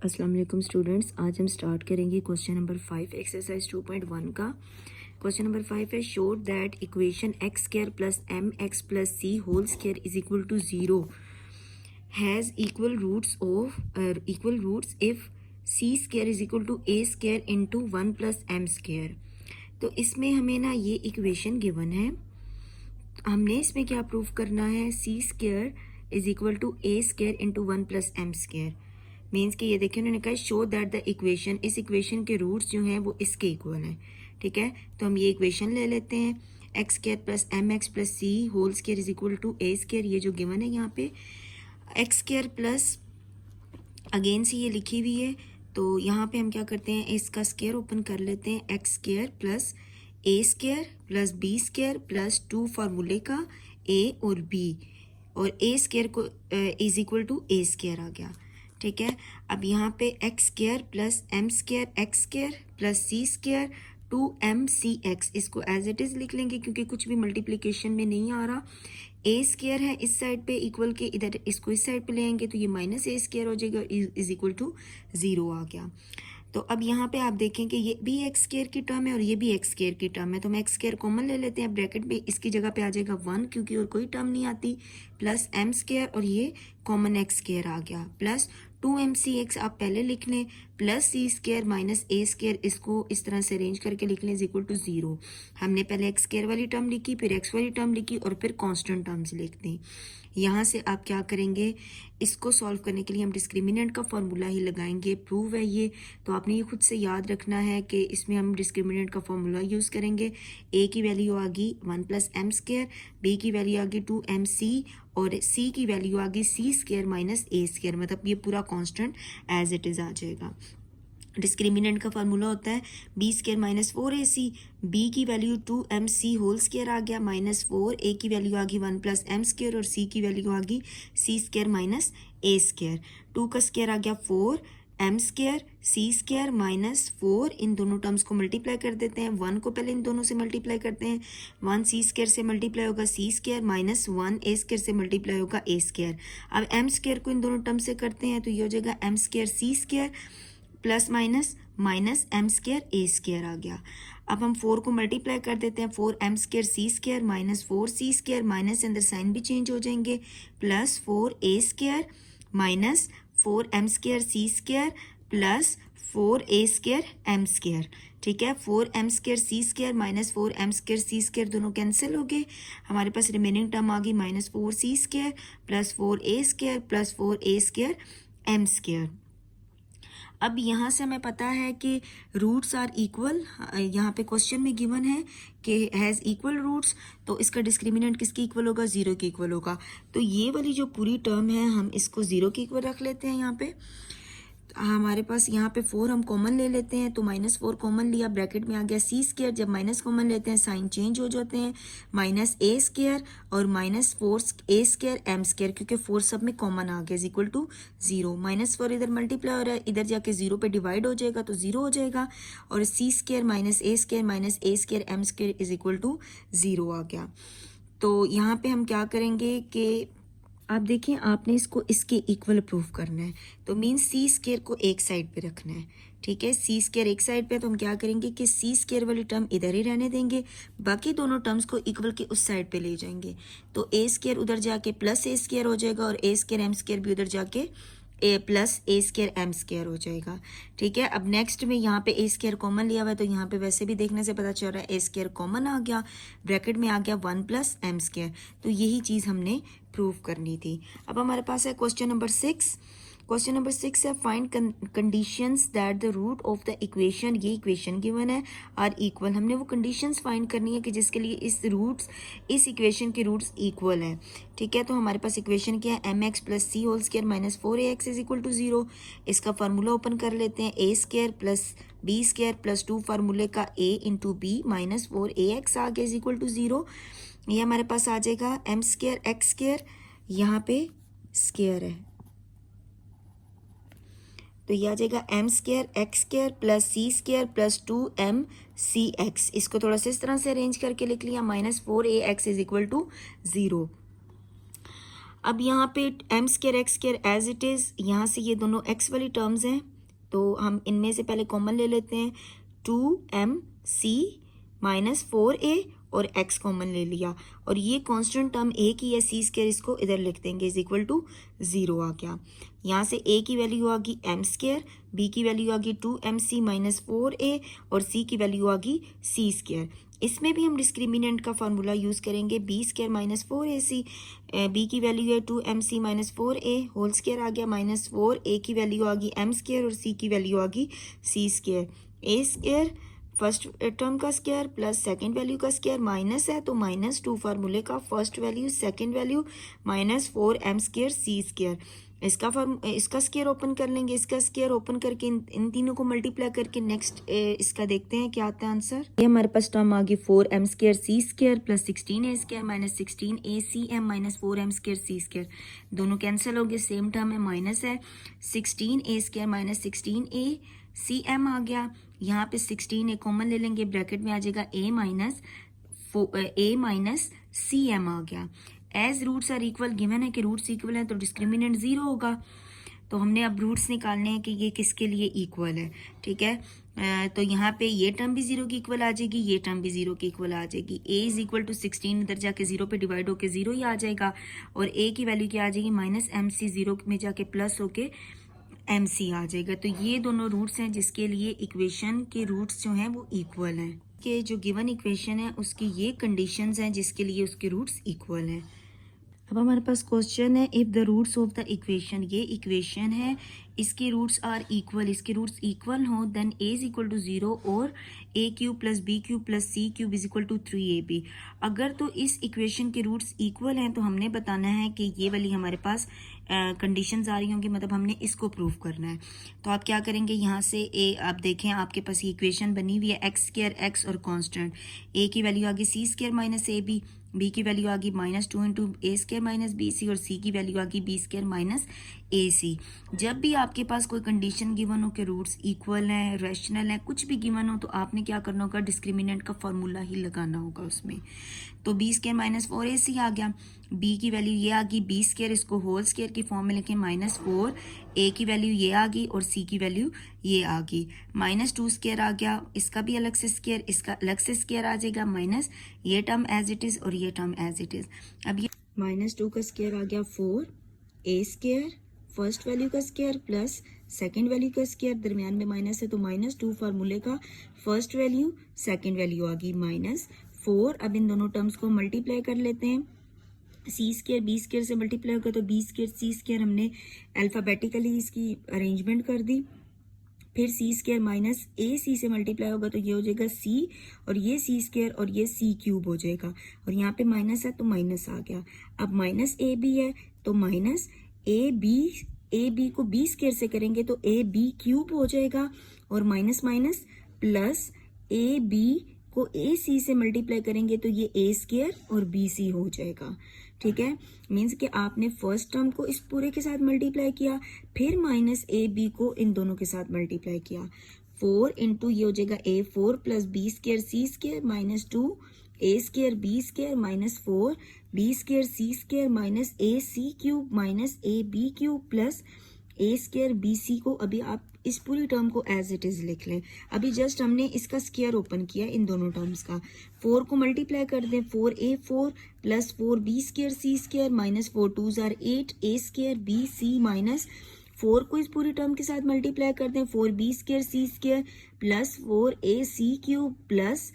अस्सलाम वालेकुम स्टूडेंट्स, आज हम स्टार्ट करेंगे क्वेश्चन नंबर 5 एक्सरसाइज 2.1 का। क्वेश्चन नंबर 5 है show that equation x square plus m x plus C whole square is equal to 0 has equal roots if c square is equal to A square into 1 plus M square. तो इसमें हमें ना ये equation given है, हमने इसमें क्या prove करना है, C square is equal to A square into 1 plus M square. Means कि ये देखिए उन्होंने कहा शो दैट द इक्वेशन, इस इक्वेशन के रूट्स जो हैं वो इसके इक्वल हैं। ठीक है, तो हम ये इक्वेशन ले लेते हैं, x square plus m x plus C whole square is equal to A square. ये जो गिवन है यहाँ पे एक्स स्क्वायर प्लस अगेन से ये लिखी हुई है, तो यहाँ पे हम क्या करते हैं, इसका स्क्वायर ओपन कर लेते हैं, x square plus A square plus B square plus 2 फार्मूले का ए और बी, और ए स्क्वायर को is equal to A square आ गया। ठीक है, अब यहाँ पे X square plus M square X square plus C square 2mcx, इसको एज इट इज़ लिख लेंगे क्योंकि कुछ भी मल्टीप्लिकेशन में नहीं आ रहा। ए स्क्वायर है इस साइड पे इक्वल के, इधर इसको इस साइड पे ले आएंगे तो ये माइनस ए स्क्वायर हो जाएगा, इज इक्वल टू 0 आ गया। तो अब यहाँ पे आप देखें कि ये भी एक्स स्क्वायर की टर्म है और ये भी एक्स स्क्वायर की टर्म है, तो हम एक्स स्क्वायर कॉमन ले लेते हैं, ब्रैकेट में इसकी जगह पे आ जाएगा 1 क्योंकि और कोई टर्म नहीं आती, प्लस एम स्क्वायर और ये कॉमन एक्स स्क्वायर आ गया, प्लस 2mcx आप पहले लिख लें, प्लस सी स्क्वायर माइनस ए स्क्वायर, इसको इस तरह से अरेंज करके लिख लें, इज इक्वल टू 0। हमने पहले एक्स स्क्वायर वाली टर्म लिखी, फिर एक्स वाली टर्म लिखी और फिर कांस्टेंट टर्म्स लिख दें। यहाँ से आप क्या करेंगे, इसको सॉल्व करने के लिए हम डिस्क्रिमिनेंट का फॉर्मूला ही लगाएंगे, प्रूव है ये, तो आपने ये खुद से याद रखना है कि इसमें हम डिस्क्रिमिनेंट का फॉर्मूला यूज़ करेंगे। ए की वैल्यू आ गई 1 प्लस एम स्क्वायर, बी की वैल्यू आ गई 2mc और सी की वैल्यू आ गई सी स्क्वायर माइनस ए स्क्वायर, मतलब ये पूरा कांस्टेंट एज इट इज़ आ जाएगा। डिस्क्रिमिनेंट का फार्मूला होता है B square minus 4ac, B की वैल्यू 2mc होल स्क्वायर आ गया माइनस 4, ए की वैल्यू आ गई 1 प्लस एम स्क्वायर और सी की वैल्यू आ गई सी स्क्वायर माइनस ए स्क्वायर। 2 का स्क्वायर आ गया 4, M square C square minus 4, इन दोनों टर्म्स को मल्टीप्लाई कर देते हैं, 1 को पहले इन दोनों से मल्टीप्लाई करते हैं, 1 सी स्क्वायर से मल्टीप्लाई होगा सी स्क्वायर माइनस 1 ए स्क्वायर से मल्टीप्लाई होगा ए स्क्वायर। अब एम स्क्वायर को इन दोनों टर्म से करते हैं तो ये हो जाएगा M square C square plus minus minus M square A square आ गया। अब हम 4 को मल्टीप्लाई कर देते हैं, 4m square C square minus 4c square, minus अंदर साइन भी चेंज हो जाएंगे, plus 4a square minus 4m square C square plus 4a square M square. ठीक है, 4m square C square minus 4m square C square दोनों cancel हो गए, हमारे पास रिमेनिंग टर्म आ गई minus 4c square plus 4a square plus 4a square M square. अब यहाँ से हमें पता है कि रूट्स आर इक्वल, यहाँ पे क्वेश्चन में गिवन है कि हैज़ इक्वल रूट्स, तो इसका डिस्क्रिमिनेंट किसकी इक्वल होगा, 0 के इक्वल होगा। तो ये वाली जो पूरी टर्म है हम इसको 0 के इक्वल रख लेते हैं। यहाँ पे हमारे पास यहाँ पे 4 हम कॉमन ले लेते हैं, तो -4 कॉमन लिया, ब्रैकेट में आ गया सी स्क्वायर, जब माइनस कॉमन लेते हैं साइन चेंज हो जाते हैं, माइनस ए स्क्वायर और minus 4a square M square, क्योंकि 4 सब में कॉमन आ गया, इज इक्वल टू 0। -4 इधर मल्टीप्लाई हो रहा है, इधर जाके 0 पे डिवाइड हो जाएगा तो 0 हो जाएगा, और C square minus A square M square is equal to 0 आ गया। तो यहाँ पे हम क्या करेंगे कि आप देखिए, आपने इसको इसके इक्वल प्रूफ करना है, तो मीन्स सी स्क्वायर को एक साइड पे रखना है। ठीक है, सी स्क्वायर एक साइड पे, तो हम क्या करेंगे कि सी स्क्वायर वाली टर्म इधर ही रहने देंगे, बाकी दोनों टर्म्स को इक्वल के उस साइड पे ले जाएंगे, तो ए स्क्वायर उधर जाके प्लस ए स्क्वायर हो जाएगा और ए स्क्वायर एम स्क्वायर भी उधर जाके ए plus A square M square हो जाएगा। ठीक है, अब नेक्स्ट में यहाँ पे ए स्क्वायर कॉमन लिया हुआ है, तो यहाँ पे वैसे भी देखने से पता चल रहा है ए स्क्वायर कॉमन आ गया, ब्रैकेट में आ गया 1 प्लस एम स्क्वायर, तो यही चीज़ हमने प्रूव करनी थी। अब हमारे पास है क्वेश्चन नंबर 6। क्वेश्चन नंबर 6 है find conditions that the root of the equation, ये इक्वेशन गिवन है, आर इक्वल। हमने वो कंडीशंस फाइंड करनी है कि जिसके लिए इस इक्वेशन के रूट्स इक्वल हैं। ठीक है, तो हमारे पास इक्वेशन क्या है, M x plus C whole square minus 4ax is equal to 0। इसका फार्मूला ओपन कर लेते हैं, A square plus B square plus 2 फार्मूले का a into B minus 4ax आ गया इज इक्वल टू 0। ये हमारे पास आ जाएगा एम स्क्वायर एक्स स्क्वायर, यहाँ पे स्क्वायर है तो ये आ जाएगा M square X square plus C square plus 2mcx, इसको थोड़ा सा इस तरह से अरेंज करके लिख लिया, -4ax इज इक्वल टू 0। अब यहाँ पे m square x square as it is, यहाँ से ये दोनों एक्स वाली टर्म्स हैं तो हम इनमें से पहले कॉमन ले लेते हैं। 2mc माइनस 4a और x कॉमन ले लिया और ये कांस्टेंट टर्म a की है c स्केयर, इसको इधर लिख देंगे इज इक्वल टू 0 आ गया। यहाँ से a की वैल्यू आ गई m स्केयर, b की वैल्यू आ गई 2mc माइनस 4a और c की वैल्यू आ गई c स्केयर। इसमें भी हम डिस्क्रिमिनेंट का फार्मूला यूज़ करेंगे, b square minus 4ac, B की वैल्यू है 2mc minus 4a whole square आ गया माइनस 4a की वैल्यू आ गई m स्केयर और c की वैल्यू आ गई c square. a square first term का स्केयर प्लस सेकंड वैल्यू का स्केयर माइनस है तो -2 फार्मूले का first value second value minus 4m square c square. इसका स्केयर ओपन कर लेंगे, इसका स्केयर ओपन करके इन तीनों को मल्टीप्लाई करके नेक्स्ट इसका देखते हैं क्या आता है आंसर। ये हमारे पास टर्म आ गई 4m square c square plus 16a square minus 16acm minus 4m square c square. दोनों कैंसिल हो गए, सेम टर्म है, माइनस है 16a स्केयर माइनस 16acm आ गया। यहाँ पे 16a कॉमन ले लेंगे, ब्रैकेट में आ जाएगा a माइनस cm आ गया। As roots are equal, given है कि रूट्स इक्वल हैं तो डिस्क्रिमिनेंट 0 होगा। तो हमने अब रूट्स निकालने हैं कि ये किसके लिए इक्वल है, ठीक है। तो यहाँ पे ये टर्म भी 0 की इक्वल आ जाएगी, ये टर्म भी 0 की इक्वल आ जाएगी। a इज इक्वल टू 16 इधर जाके 0 पे डिवाइड होके 0 ही आ जाएगा और a की वैल्यू क्या आ जाएगी माइनस mc, 0 में जाके प्लस होके mc आ जाएगा। तो ये दोनों रूट्स हैं जिसके लिए इक्वेशन के रूट्स जो हैं वो इक्वल हैं। कि जो गिवन इक्वेशन है उसकी ये कंडीशंस हैं जिसके लिए उसके रूट्स इक्वल हैं। अब हमारे पास क्वेश्चन है, if the roots of the equation, ये इक्वेशन है, इसके रूट्स आर इक्वल, इसके रूट्स इक्वल हो then a is equal to 0 और a cube plus b cube plus c cube is equal to 3ab। अगर तो इस इक्वेशन के रूट्स इक्वल हैं तो हमने बताना है कि ये वाली हमारे पास कंडीशंस आ रही होंगी, मतलब हमने इसको प्रूव करना है। तो आप क्या करेंगे, यहाँ से a आप देखें आपके पास इक्वेशन बनी हुई है एक्स स्केयर एक्स और कांस्टेंट, a की वैल्यू आ गई c square minus ab, b की वैल्यू आ गई -2 इंटू ए स्केयर माइनस बी सी और c की वैल्यू आ गई b स्केयर माइनस ए सी। जब भी आपके पास कोई कंडीशन गिवन हो के रूट्स इक्वल हैं, रैशनल हैं, कुछ भी गिवन हो तो आपने क्या करना होगा, डिस्क्रिमिनेंट का फॉर्मूला ही लगाना होगा उसमें। तो b स्केयर माइनस 4ac आ गया, b की वैल्यू ये आ गई b स्केयर, इसको होल स्केयर की फॉर्म में लिखें -4, a की वैल्यू ये आ गई और c की वैल्यू ये आ गई, -2 स्केयर आ गया, इसका भी अलग से स्केयर, इसका अलग से स्केयर आ जाएगा, माइनस ये टर्म एज इट इज़ और ये टर्म एज इट इज़। अब ये -2 का स्केयर आ गया 4 a स्केयर फर्स्ट वैल्यू का स्केयर प्लस सेकंड वैल्यू का स्केयर, दरमियान में माइनस है तो -2 फार्मूले का फर्स्ट वैल्यू सेकंड वैल्यू आ गई -4। अब इन दोनों टर्म्स को मल्टीप्लाई कर लेते हैं, सी स्केयर बी स्केयर से मल्टीप्लाई होगा तो बी स्केयर सी स्केयर हमने अल्फ़ाबेटिकली इसकी अरेंजमेंट कर दी। फिर सी स्केयर माइनस ए सी से मल्टीप्लाई होगा तो ये हो जाएगा सी और ये सी स्केयर और ये सी क्यूब हो जाएगा और यहाँ पे माइनस है तो माइनस आ गया। अब माइनस ए बी है तो माइनस ए बी को बी स्केयर से करेंगे तो ए बी क्यूब हो जाएगा और minus minus plus a b को ए सी से मल्टीप्लाई करेंगे तो ये ए स्केयर और बी सी हो जाएगा, ठीक है। मीन्स कि आपने फर्स्ट टर्म को इस पूरे के साथ मल्टीप्लाई किया, फिर माइनस ए बी को इन दोनों के साथ मल्टीप्लाई किया, 4 इंटू ये हो जाएगा A4 plus b square C square -2 a square b square -4 b square C square minus a c cube minus a b cube plus a square B c को अभी आप इस पूरी टर्म को एज इट इज लिख लें। अभी just हमने इसका स्केयर ओपन किया इन दोनों टर्म्स का, 4 को मल्टीप्लाई कर दें 4A4 प्लस 4B स्केयर सी स्केयर -4 2 जार 8 ए स्केयर बी सी माइनस 4 को इस पूरी टर्म के साथ मल्टीप्लाई कर दें 4B स्केयर सी square plus 4AC cube plus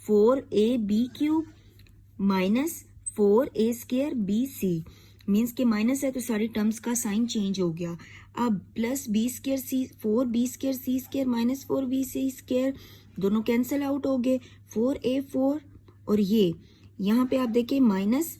4AB cube minus 4A square B C. Means के माइनस है तो सारी टर्म्स का साइन चेंज हो गया। अब प्लस बी स्केयर सी 4B स्केयर सी स्केयर माइनस 4B सी स्केयर दोनों कैंसिल आउट हो गए, 4A4 और ये यहाँ पे आप देखिए माइनस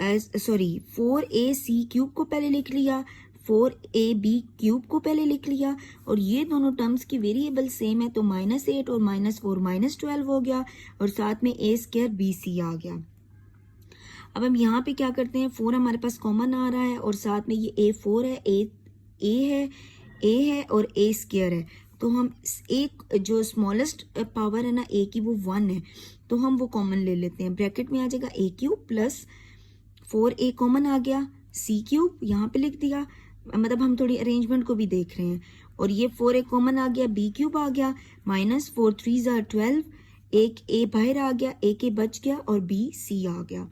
4AC क्यूब को पहले लिख लिया, 4AB क्यूब को पहले लिख लिया और ये दोनों टर्म्स की वेरिएबल सेम है तो -8 और -4 -12 हो गया और साथ में A स्केयर बी सी आ गया। अब हम यहाँ पे क्या करते हैं, 4 हमारे पास कॉमन आ रहा है और साथ में ये A4 है, A है और A स्केयर है तो हम एक जो स्मॉलेस्ट पावर है ना A की वो 1 है तो हम वो कॉमन ले लेते हैं, ब्रैकेट में आ जाएगा A cube plus 4A common आ गया सी क्यूब यहाँ पे लिख दिया, मतलब हम थोड़ी अरेंजमेंट को भी देख रहे हैं। और ये 4a कॉमन आ गया, बी क्यूब आ गया, माइनस 4 3 12, एक a बाहर आ गया, एक a बच गया और b c आ गया।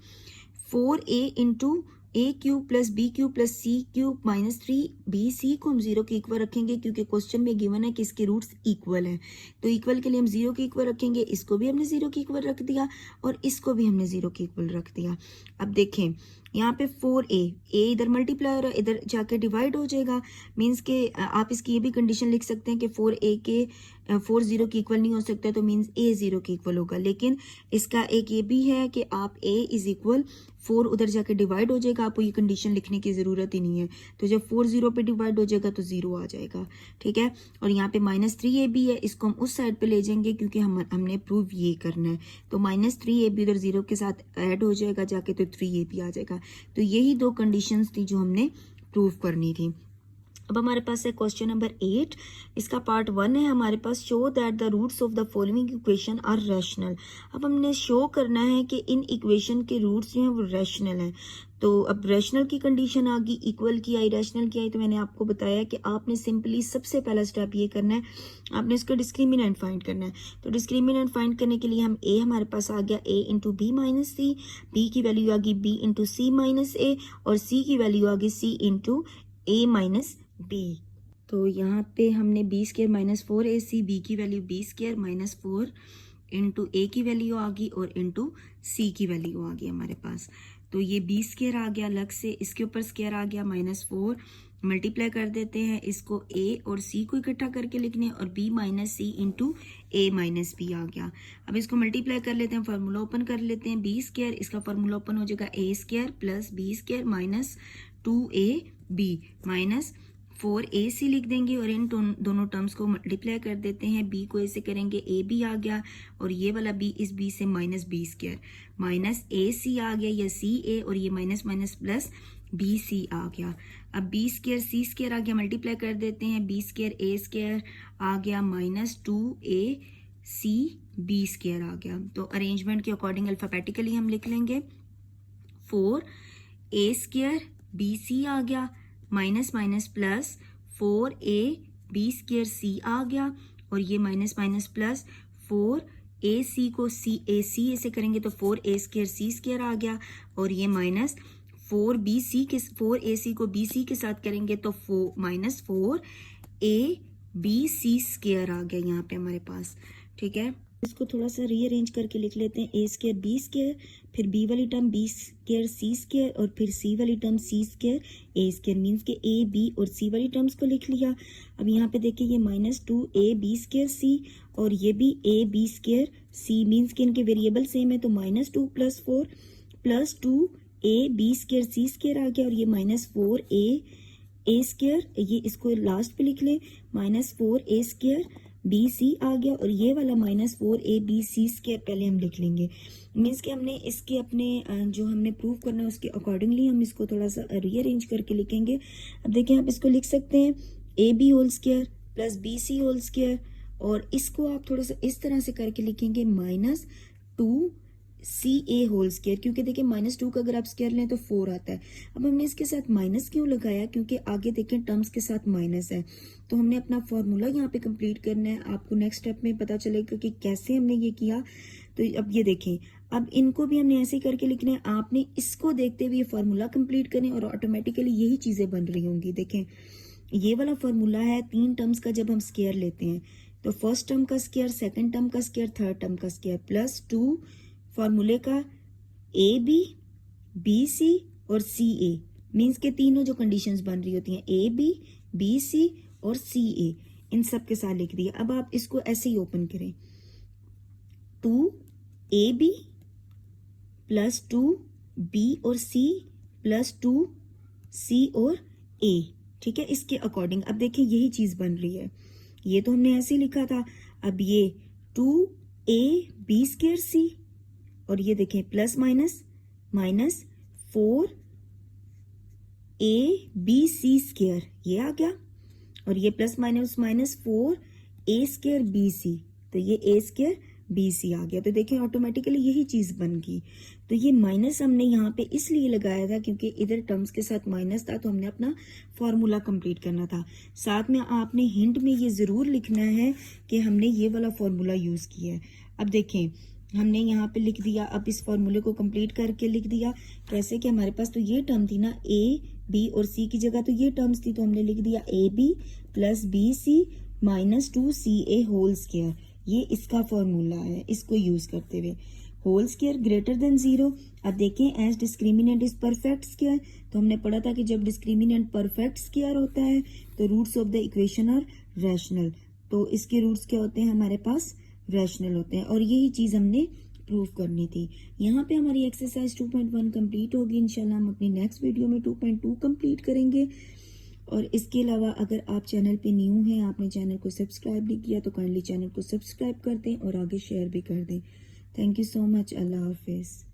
4a into A cube plus B cube plus C cube minus 3bc को हम 0 के इक्वल रखेंगे, क्योंकि क्वेश्चन में गिवन है कि इसके रूट्स इक्वल हैं। तो इक्वल के लिए हम 0 के इक्वल रखेंगे, इसको भी हमने 0 के इक्वल रख दिया और इसको भी हमने 0 के इक्वल रख दिया। अब देखें यहाँ पे 4a, a इधर मल्टीप्लाई हो रहा है, इधर जाके डिवाइड हो जाएगा। मीन्स के आप इसकी ये भी कंडीशन लिख सकते हैं कि 4a के 4 0 के इक्वल नहीं हो सकता, तो मीन्स a 0 के इक्वल होगा। लेकिन इसका एक ये भी है कि आप a इज इक्वल 4 उधर जाके डिवाइड हो जाएगा, आपको ये कंडीशन लिखने की ज़रूरत ही नहीं है। तो जब 4 0 पे डिवाइड हो जाएगा तो 0 आ जाएगा, ठीक है। और यहाँ पे माइनस 3ab है, इसको हम उस साइड पे ले जाएंगे क्योंकि हमने प्रूव ये करना है। तो माइनस 3ab उधर 0 के साथ ऐड हो जाएगा जाके, तो 3ab आ जाएगा। तो यही दो कंडीशंस थी जो हमने प्रूव करनी थी। अब हमारे पास है क्वेश्चन नंबर 8, इसका पार्ट 1 है हमारे पास। Show that the roots of the following equation are rational. अब हमने शो करना है कि इन इक्वेशन के रूट्स जो हैं वो रैशनल हैं। तो अब रैशनल की कंडीशन आ गई, इक्वल की आई, रैशनल की आई। तो मैंने आपको बताया कि आपने सिंपली सबसे पहला स्टेप ये करना है, आपने इसका डिस्क्रिमिनेंट फाइंड करना है। तो डिस्क्रिमिनेंट फाइंड करने के लिए हम a हमारे पास आ गया a into B minus C, b की वैल्यू आ गई b into C minus A, और c की वैल्यू आ गई c into A minus B. तो यहाँ पे हमने B square minus 4ac, B की value B square minus 4 into A की वैल्यू आ गई और इंटू सी की वैल्यू आ गई हमारे पास। तो ये बी स्क्र आ गया अलग से, इसके ऊपर स्क्र आ गया माइनस 4, मल्टीप्लाई कर देते हैं इसको a और c को इकट्ठा करके लिखने, और b minus C into A minus B आ गया। अब इसको मल्टीप्लाई कर लेते हैं, फार्मूला ओपन कर लेते हैं, बी स्क्र, इसका फार्मूला ओपन हो जाएगा a square plus b square minus 2ab minus 4ac लिख देंगे और इन दोनों टर्म्स को मल्टीप्लाई कर देते हैं। b को ऐसे करेंगे ab आ गया, और ये वाला b इस b से minus b square minus ac आ गया, या ca, और ये माइनस माइनस प्लस bc आ गया। अब b स्क्र c स्क्र आ गया, मल्टीप्लाई कर देते हैं, b स्क्र a स्क्र आ गया माइनस 2ac b स्क्र आ गया। तो अरेंजमेंट के अकॉर्डिंग अल्फाबेटिकली हम लिख लेंगे, 4a स्क्र bc आ गया minus minus plus 4ab square c आ गया, और ये माइनस माइनस प्लस 4ac को c ऐसे करेंगे तो 4a स्क्र c स्क्र आ गया, और ये माइनस 4ac को bc के साथ करेंगे तो माइनस 4abc स्क्र आ गया यहाँ पे हमारे पास, ठीक है। इसको थोड़ा सा रीअरेंज करके लिख लेते हैं, a स्क्र b स्क्र, फिर b वाली term b square c square, और फिर c वाली term c square a square. Means के a b और c वाली टर्म्स को लिख लिया। अब यहाँ पे देखिए ये माइनस 2ab स्क्र c, और ये भी a b square c, means के इनके वेरिएबल सेम है, तो minus 2 plus 4 plus 2ab square c square आ गया, और ये माइनस 4a स्क्र, ये इसको लास्ट पे लिख ले, माइनस 4a स्क्र bc आ गया, और ये वाला माइनस 4abc स्क्र पहले हम लिख लेंगे। मीन्स कि हमने इसके अपने जो हमने प्रूव करना है उसके अकॉर्डिंगली हम इसको थोड़ा सा रीअरेंज करके लिखेंगे। अब देखिए आप इसको लिख सकते हैं ab whole square plus bc whole square, और इसको आप थोड़ा सा इस तरह से करके लिखेंगे माइनस 2ca होल स्क्र, क्योंकि देखिए माइनस 2 का अगर आप स्क्र लें तो 4 आता है। अब हमने इसके साथ माइनस क्यों लगाया, क्योंकि आगे देखें टर्म्स के साथ माइनस है, तो हमने अपना फॉर्मूला यहाँ पे कंप्लीट करना है। आपको नेक्स्ट स्टेप में पता चलेगा कि कैसे हमने ये किया। तो अब ये देखें, अब इनको भी हमने ऐसे करके लिखना है, आपने इसको देखते हुए फार्मूला कंप्लीट करें और ऑटोमेटिकली यही चीजें बन रही होंगी। देखें ये वाला फार्मूला है 3 टर्म्स का, जब हम स्क्वायर लेते हैं तो फर्स्ट टर्म का स्क्वायर, सेकंड टर्म का स्क्वायर, थर्ड टर्म का स्क्वायर, प्लस 2 फार्मूले का ab bc और ca, मीन्स के तीनों जो कंडीशंस बन रही होती हैं ab bc और ca, इन सब के साथ लिख दिया। अब आप इसको ऐसे ही ओपन करें, 2ab प्लस 2b और c प्लस 2c और a, ठीक है। इसके अकॉर्डिंग अब देखिए यही चीज बन रही है, ये तो हमने ऐसे ही लिखा था। अब ये 2ab स्क्वायर c, और ये देखें plus minus minus 4abc square ये आ गया, और ये plus minus minus 4a square bc, तो ये a स्क्वायर बी सी आ गया। तो देखें ऑटोमेटिकली यही चीज़ बन गई। तो ये माइनस हमने यहाँ पे इसलिए लगाया था क्योंकि इधर टर्म्स के साथ माइनस था, तो हमने अपना फॉर्मूला कंप्लीट करना था। साथ में आपने हिंट में ये ज़रूर लिखना है कि हमने ये वाला फॉर्मूला यूज़ किया है। अब देखें हमने यहाँ पे लिख दिया, अब इस फॉर्मूले को कंप्लीट करके लिख दिया। कैसे कि हमारे पास तो ये टर्म थी ना, ए बी और सी की जगह तो ये टर्म्स थी, तो हमने लिख दिया A B plus B C minus 2ca whole square. ये इसका फॉर्मूला है, इसको यूज करते हुए होल स्क्वायर ग्रेटर देन 0। अब देखें as discriminant is perfect square, तो हमने पढ़ा था कि जब डिस्क्रिमिनेंट परफेक्ट स्क्वायर होता है तो roots of the equation are rational. तो इसके रूट्स क्या होते हैं, हमारे पास रैशनल होते हैं, और यही चीज हमने प्रूव करनी थी। यहाँ पे हमारी एक्सरसाइज 2.1 कंप्लीट होगी। इंशाल्लाह हम अपनी नेक्स्ट वीडियो में 2.2 कंप्लीट करेंगे। और इसके अलावा अगर आप चैनल पे न्यू हैं, आपने चैनल को सब्सक्राइब नहीं किया, तो काइंडली चैनल को सब्सक्राइब कर दें और आगे शेयर भी कर दें। Thank you so much. अल्लाह हाफिज़।